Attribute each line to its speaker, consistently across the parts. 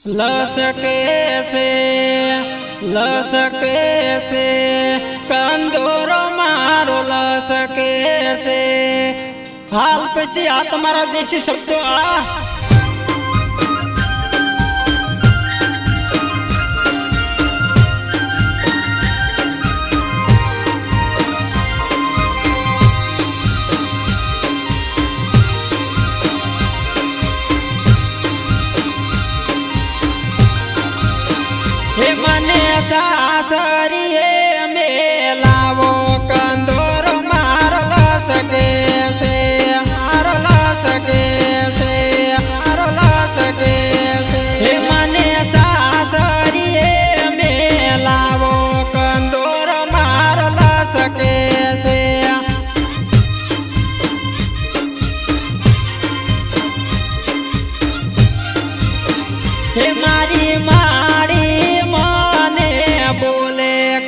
Speaker 1: लसके से कंदोरो मारो लसके से हाल पसी आ तुम्हारा देशी शब्द आ हे मने सासरिये में लावो कंदोरो मारो लसके से मारो लसके से मारो लसके से हे मने सासरिये में लावो कंदोरो मारो लसके से हे मारी मारी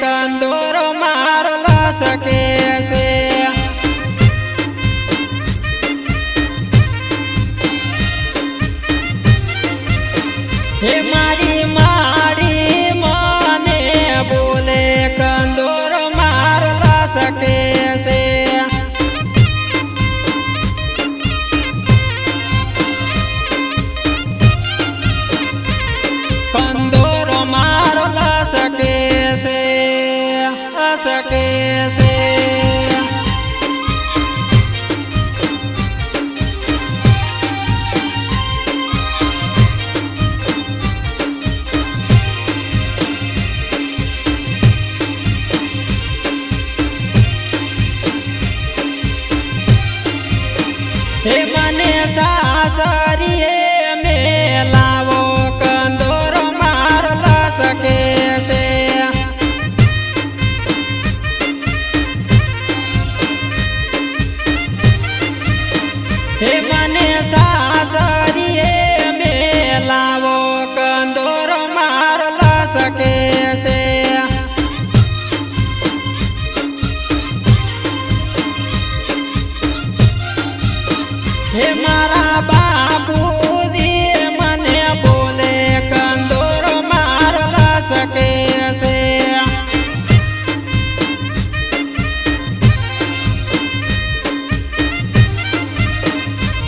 Speaker 1: कंदोरो मारो लसके से हे मारी मारी माने बोले कंदोरो मारो लसके से कंदोरो मारो लसके से सके से हे मने सासरिये में लावो कंदोरो मारो लसके से हे मने सासरिये में लावो कंदोरो मारो लसके से हे मारा बापू दी मने बोले कंदोरो मारो लसके से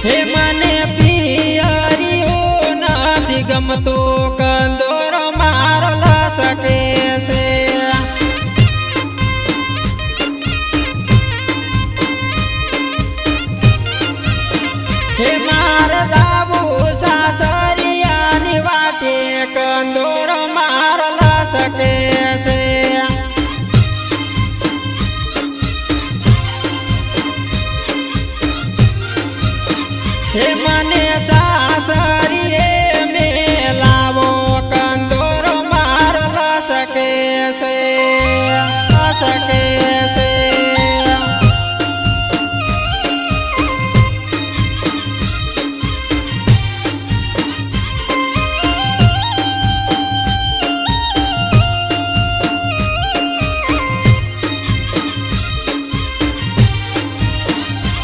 Speaker 1: हे मने पियरियो नाथी गमतो कंदोरो मारो लसके से हे मार दाबू सासरिया निवाटे कंदोरो मारो लसके से हे मने सासरिये में लावो कंदोरो मारो लसके से लसके से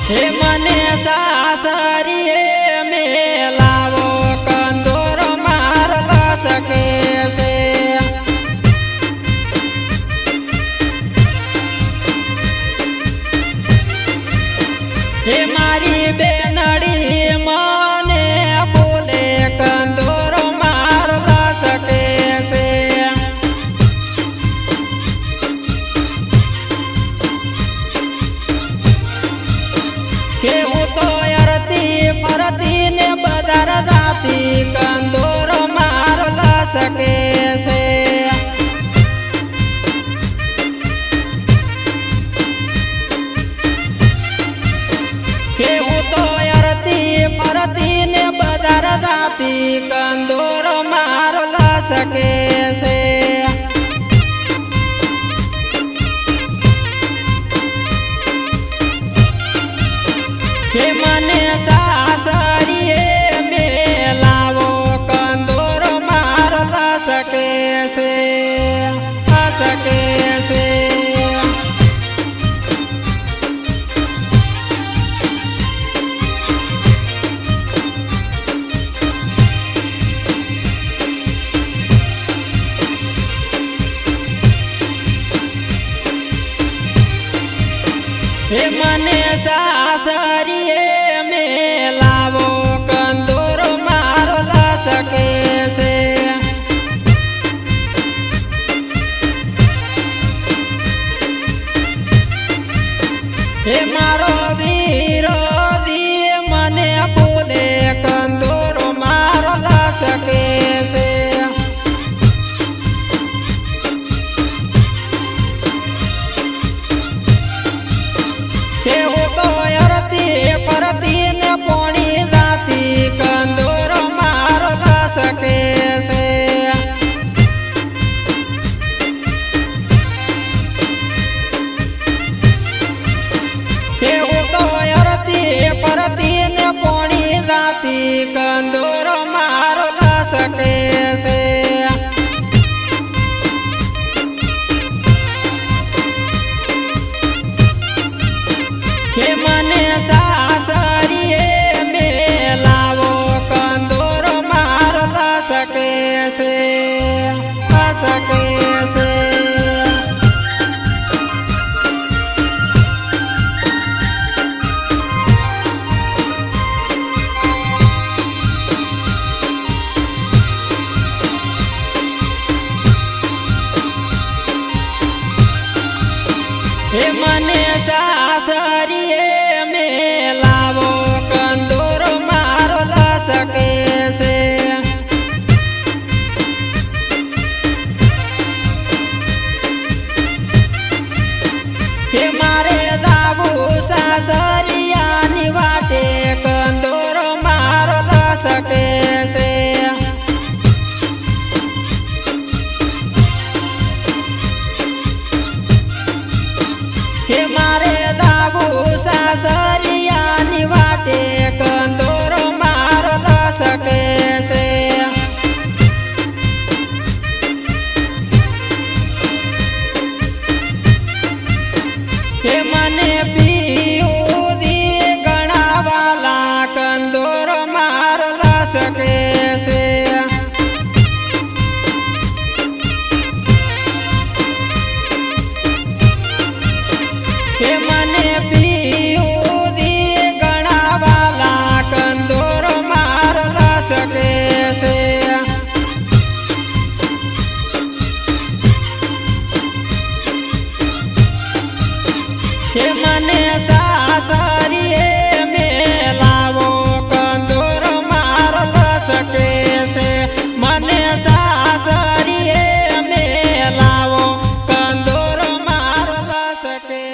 Speaker 1: हे मने सासरिये में लावो कंदोरो मारो लसके से हे मारी बेनड़ी माने बोले कंदोरो मारो लसके से केहू तो अरती परती ने बदर जाती कंदोरो मारो लसके से केहू तो अरती परती ने बदर जाती कंदोरो मारो लसके से हे मने सासरिये में लावो कंदोरो मारो लसके से लसके से हे मने सासरिये मेलावो कंदूर मारल सके से हे मारो विरोधी मने बोले कंदूर मारल सके से परतीन पोणी जाती कंदूर मारल सके से परतीन पोणी जाती कंदूर मारल सके से हे मने सासरिये मेलावो कंदूर मारल सके से सके से हे मने सासरिये मेलावो कंदूर मारल सके से हे मारे दाबू सासरिया निवाटे कंदूर मारल सके से हे मारे दाबू सासरिया निवाटे कंदूर मारल सके से हे मने पियूदी गणावाला कंदूर मारल सके से हे मने पियूदी गणावाला कंदूर मारल सके से हे मने सासरिये मेलावो कंदूर मारल सके से मने सासरिये मेलावो कंदूर मारल सके।